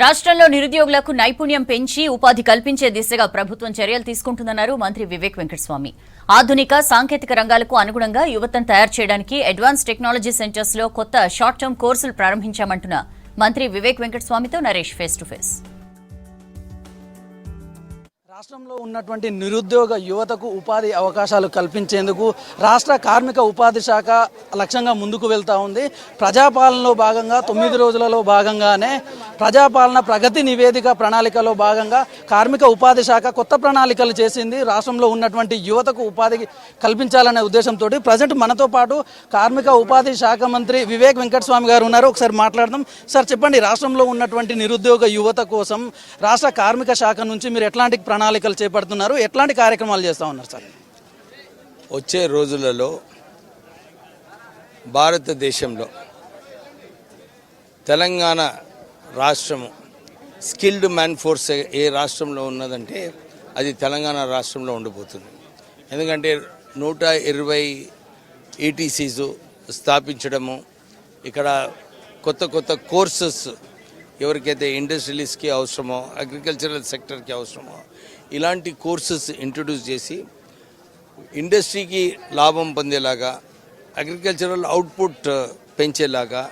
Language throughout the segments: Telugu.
రాష్ట్రంలో నిరుద్యోగులకు నైపుణ్యం పెంచి ఉపాధి కల్పించే దిశగా ప్రభుత్వం చర్యలు తీసుకుంటుందన్నారు మంత్రి వివేక్ వెంకటస్వామి. ఆధునిక సాంకేతిక రంగాలకు అనుగుణంగా యువతను తయారు చేయడానికి అడ్వాన్స్ టెక్నాలజీ సెంటర్స్ లో కొత్త షార్ట్ టర్మ్ కోర్సులు ప్రారంభించామంటున్న మంత్రి వివేక్ వెంకటస్వామితో నరేష్ ఫేస్ టు ఫేస్. రాష్ట్రంలో ఉన్నటువంటి నిరుద్యోగ యువతకు ఉపాధి అవకాశాలు కల్పించేందుకు రాష్ట్ర కార్మిక ఉపాధి శాఖ లక్ష్యంగా ముందుకు వెళ్తూ ఉంది. ప్రజాపాలనలో భాగంగా 9 రోజులలో భాగంగానే ప్రజాపాలన ప్రగతి నివేదిక ప్రణాళికలో భాగంగా కార్మిక ఉపాధి శాఖ కొత్త ప్రణాళికలు చేసింది. రాష్ట్రంలో ఉన్నటువంటి యువతకు ఉపాధి కల్పించాలనే ఉద్దేశంతో ప్రజెంట్ మనతో పాటు కార్మిక ఉపాధి శాఖ మంత్రి వివేక్ వెంకటస్వామి గారు ఉన్నారు. ఒకసారి మాట్లాడదాం. సార్ చెప్పండి, రాష్ట్రంలో ఉన్నటువంటి నిరుద్యోగ యువత కోసం రాష్ట్ర కార్మిక శాఖ నుంచి మీరు ఎట్లాంటి ప్రణాళికలు చేపడుతున్నారు, ఎట్లాంటి కార్యక్రమాలు చేస్తూ ఉన్నారు సార్? వచ్చే రోజులలో భారతదేశంలో తెలంగాణ రాష్ట్రము స్కిల్డ్ మ్యాన్ ఫోర్స్ ఏ రాష్ట్రంలో ఉన్నదంటే అది తెలంగాణ రాష్ట్రంలో ఉండిపోతుంది. ఎందుకంటే 120 ETCs స్థాపించడము, ఇక్కడ కొత్త కొత్త కోర్సెస్ ఎవరికైతే ఇండస్ట్రియలిస్ట్కి అవసరమో, అగ్రికల్చరల్ సెక్టర్కి అవసరమో ఇలాంటి కోర్సెస్ ఇంట్రడ్యూస్ చేసి ఇండస్ట్రీకి లాభం పొందేలాగా, అగ్రికల్చరల్ అవుట్పుట్ పెంచేలాగా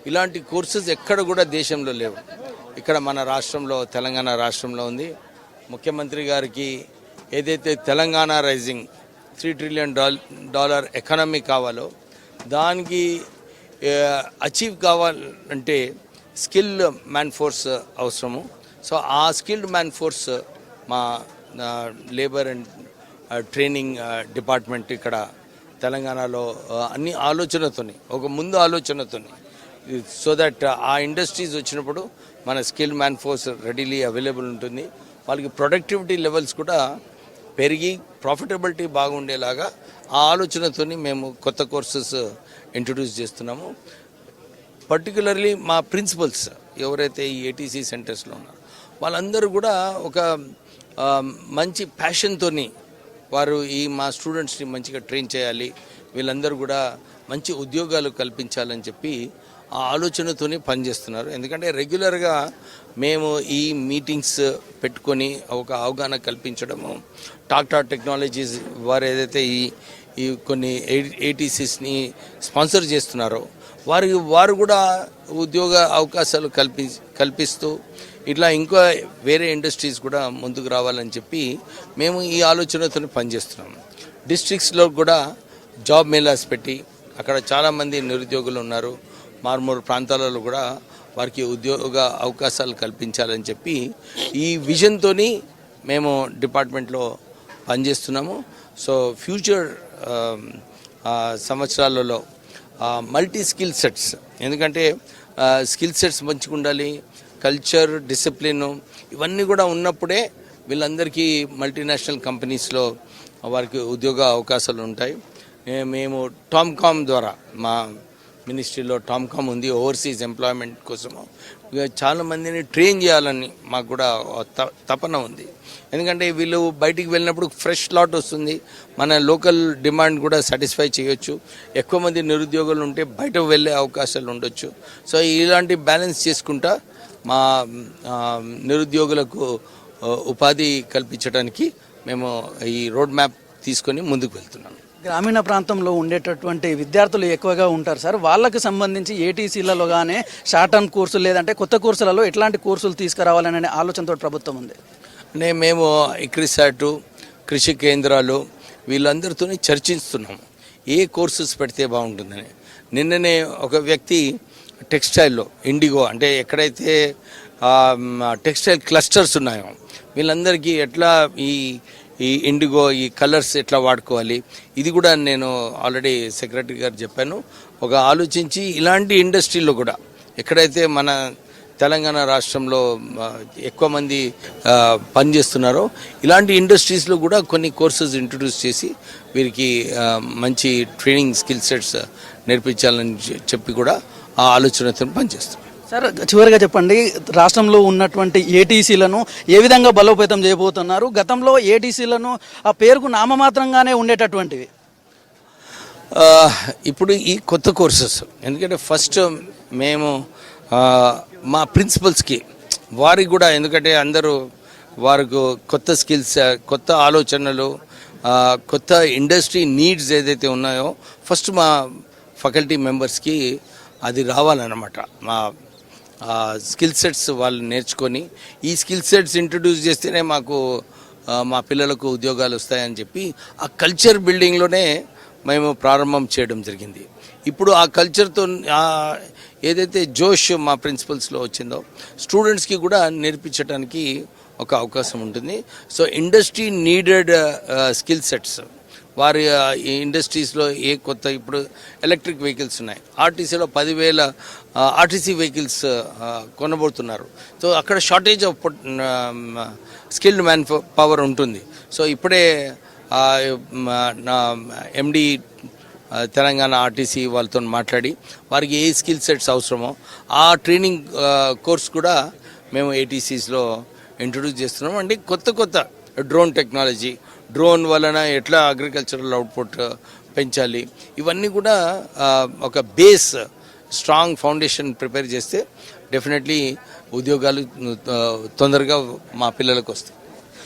ఇలాంటి కోర్సెస్ ఎక్కడ కూడా దేశంలో లేవు. ఇక్కడ మన రాష్ట్రంలో, తెలంగాణ రాష్ట్రంలో ఉంది. ముఖ్యమంత్రి గారికి ఏదైతే తెలంగాణ రైజింగ్ $3 trillion ఎకానమీ కావాలో దానికి అచీవ్ కావాలంటే స్కిల్ మ్యాన్ ఫోర్స్ అవసరము. సో ఆ స్కిల్డ్ మ్యాన్ ఫోర్స్ మా లేబర్ అండ్ ట్రైనింగ్ డిపార్ట్మెంట్ ఇక్కడ తెలంగాణలో అన్ని ఆలోచనతోని, ఒక ముందు ఆలోచనతోని, సో దట్ ఆ ఇండస్ట్రీస్ వచ్చినప్పుడు మన skill man force readily available ఉంటుంది. వాళ్ళకి ప్రొడక్టివిటీ లెవెల్స్ కూడా పెరిగి ప్రాఫిటబిలిటీ బాగుండేలాగా ఆ ఆలోచనతోని మేము కొత్త కోర్సెస్ ఇంట్రడ్యూస్ చేస్తున్నాము. పర్టికులర్లీ మా ప్రిన్సిపల్స్ ఎవరైతే ఈ ATC సెంటర్స్లో ఉన్నారో వాళ్ళందరూ కూడా ఒక మంచి ప్యాషన్తో వారు ఈ మా స్టూడెంట్స్ని మంచిగా ట్రైన్ చేయాలి, వీళ్ళందరూ కూడా మంచి ఉద్యోగాలు కల్పించాలని చెప్పి ఆ ఆలోచనతోనే పనిచేస్తున్నారు. ఎందుకంటే రెగ్యులర్గా మేము ఈ మీటింగ్స్ పెట్టుకొని ఒక అవగాహన కల్పించడము, టాటా టెక్నాలజీస్ వారు ఏదైతే ఈ కొన్ని ATCsని స్పాన్సర్ చేస్తున్నారో వారు కూడా ఉద్యోగ అవకాశాలు కల్పిస్తూ ఇట్లా ఇంకా వేరే ఇండస్ట్రీస్ కూడా ముందుకు రావాలని చెప్పి మేము ఈ ఆలోచనతో పనిచేస్తున్నాము. డిస్ట్రిక్ట్స్లో కూడా జాబ్ మేళాస్ పెట్టి అక్కడ చాలామంది నిరుద్యోగులు ఉన్నారు. మారుమూరు ప్రాంతాలలో కూడా వారికి ఉద్యోగ అవకాశాలు కల్పించాలని చెప్పి ఈ విజన్తో మేము డిపార్ట్మెంట్లో పనిచేస్తున్నాము. సో ఫ్యూచర్ సంవత్సరాలలో మల్టీ స్కిల్ సెట్స్, ఎందుకంటే స్కిల్ సెట్స్ మంచిగా ఉండాలి, కల్చర్, డిసిప్లిన్ ఇవన్నీ కూడా ఉన్నప్పుడే వీళ్ళందరికీ మల్టీనేషనల్ కంపెనీస్లో వారికి ఉద్యోగ అవకాశాలు ఉంటాయి. మేము టామ్కామ్ ద్వారా, మా మినిస్ట్రీలో టామ్కామ్ ఉంది, ఓవర్సీస్ ఎంప్లాయ్మెంట్ కోసము చాలామందిని ట్రైన్ చేయాలని మాకు కూడా తపన ఉంది. ఎందుకంటే వీళ్ళు బయటికి వెళ్ళినప్పుడు ఫ్రెష్ లాట్ వస్తుంది, మన లోకల్ డిమాండ్ కూడా సాటిస్ఫై చేయొచ్చు. ఎక్కువ మంది నిరుద్యోగులు ఉంటే బయట వెళ్ళే అవకాశాలు ఉండొచ్చు. సో ఇలాంటి బ్యాలెన్స్ చేసుకుంటా మా నిరుద్యోగులకు ఉపాధి కల్పించడానికి మేము ఈ రోడ్ మ్యాప్ తీసుకొని ముందుకు వెళ్తున్నాము. గ్రామీణ ప్రాంతంలో ఉండేటటువంటి విద్యార్థులు ఎక్కువగా ఉంటారు సార్. వాళ్ళకి సంబంధించి ATCలలో కానీ షార్ట్ టర్మ్ కోర్సులు లేదంటే కొత్త కోర్సులలో ఎట్లాంటి కోర్సులు తీసుకురావాలనే ఆలోచనతో ప్రభుత్వం ఉంది. అంటే మేము ICRISAT, కృషి కేంద్రాలు వీళ్ళందరితో చర్చిస్తున్నాము ఏ కోర్సెస్ పెడితే బాగుంటుందని. నిన్ననే ఒక వ్యక్తి టెక్స్టైల్లో ఇండిగో, అంటే ఎక్కడైతే టెక్స్టైల్ క్లస్టర్స్ ఉన్నాయో వీళ్ళందరికీ ఎట్లా ఈ ఇండిగో ఈ కలర్స్ ఎట్లా వాడుకోవాలి, ఇది కూడా నేను ఆల్రెడీ సెక్రటరీ గారు చెప్పాను. ఒక ఆలోచించి ఇలాంటి ఇండస్ట్రీలో కూడా ఎక్కడైతే మన తెలంగాణ రాష్ట్రంలో ఎక్కువ మంది పనిచేస్తున్నారో ఇలాంటి ఇండస్ట్రీస్లో కూడా కొన్ని కోర్సెస్ ఇంట్రడ్యూస్ చేసి వీరికి మంచి ట్రైనింగ్ స్కిల్ సెట్స్ నేర్పించాలని చెప్పి కూడా ఆ ఆలోచనతో పనిచేస్తున్నాం. సార్ చివరిగా చెప్పండి, రాష్ట్రంలో ఉన్నటువంటి ATCలను ఏ విధంగా బలోపేతం చేయబోతున్నారు? గతంలో ATCలను ఆ పేరుకు నామమాత్రంగానే ఉండేటటువంటివి, ఇప్పుడు ఈ కొత్త కోర్సెస్, ఎందుకంటే ఫస్ట్ మేము మా ప్రిన్సిపల్స్కి వారికి కూడా, ఎందుకంటే అందరూ వారికి కొత్త స్కిల్స్, కొత్త ఆలోచనలు, కొత్త ఇండస్ట్రీ నీడ్స్ ఏదైతే ఉన్నాయో ఫస్ట్ మా ఫ్యాకల్టీ మెంబర్స్కి అది రావాలన్నమాట. మా స్కిల్ సెట్స్ వాళ్ళు నేర్చుకొని ఈ స్కిల్ సెట్స్ ఇంట్రడ్యూస్ చేస్తేనే మాకు మా పిల్లలకు ఉద్యోగాలు వస్తాయని చెప్పి ఆ కల్చర్ బిల్డింగ్లోనే మేము ప్రారంభం చేయడం జరిగింది. ఇప్పుడు ఆ కల్చర్తో ఏదైతే జోష్ మా ప్రిన్సిపల్స్లో వచ్చిందో స్టూడెంట్స్కి కూడా నేర్పించడానికి ఒక అవకాశం ఉంటుంది. So industry needed skill sets వారి ఇండస్ట్రీస్లో ఏ కొత్త, ఇప్పుడు ఎలక్ట్రిక్ వెహికల్స్ ఉన్నాయి, ఆర్టీసీలో 10,000 ఆర్టీసీ వెహికల్స్ కొనబోతున్నారు. సో అక్కడ shortage of skilled man power ఉంటుంది. సో ఇప్పుడే నా ఎండి తెలంగాణ ఆర్టీసీ వాళ్ళతో మాట్లాడి వారికి ఏ స్కిల్ సెట్స్ అవసరమో ఆ ట్రైనింగ్ కోర్స్ కూడా మేము ఏటీసీస్లో ఇంట్రొడ్యూస్ చేస్తున్నాం. అంటే కొత్త డ్రోన్ టెక్నాలజీ, డ్రోన్ వలన ఎట్లా అగ్రికల్చరల్ అవుట్పుట్ పెంచాలి, ఇవన్నీ కూడా ఒక బేస్ స్ట్రాంగ్ ఫౌండేషన్ ప్రిపేర్ చేస్తే డెఫినెట్లీ ఉద్యోగాలు తొందరగా మా పిల్లలకు వస్తాయి.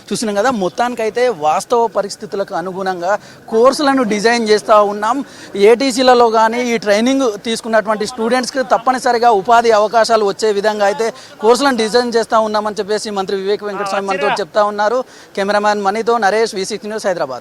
చూసినాం కదా, మొత్తానికైతే వాస్తవ పరిస్థితులకు అనుగుణంగా కోర్సులను డిజైన్ చేస్తూ ఉన్నాం. ఏటీసీలలో కానీ ఈ ట్రైనింగ్ తీసుకున్నటువంటి స్టూడెంట్స్కి తప్పనిసరిగా ఉపాధి అవకాశాలు వచ్చే విధంగా అయితే కోర్సులను డిజైన్ చేస్తూ ఉన్నామని చెప్పేసి మంత్రి వివేక్ వెంకటస్వామి మనతో చెప్తా ఉన్నారు. కెమెరామ్యాన్ మనీతో నరేష్, V6 న్యూస్, హైదరాబాద్.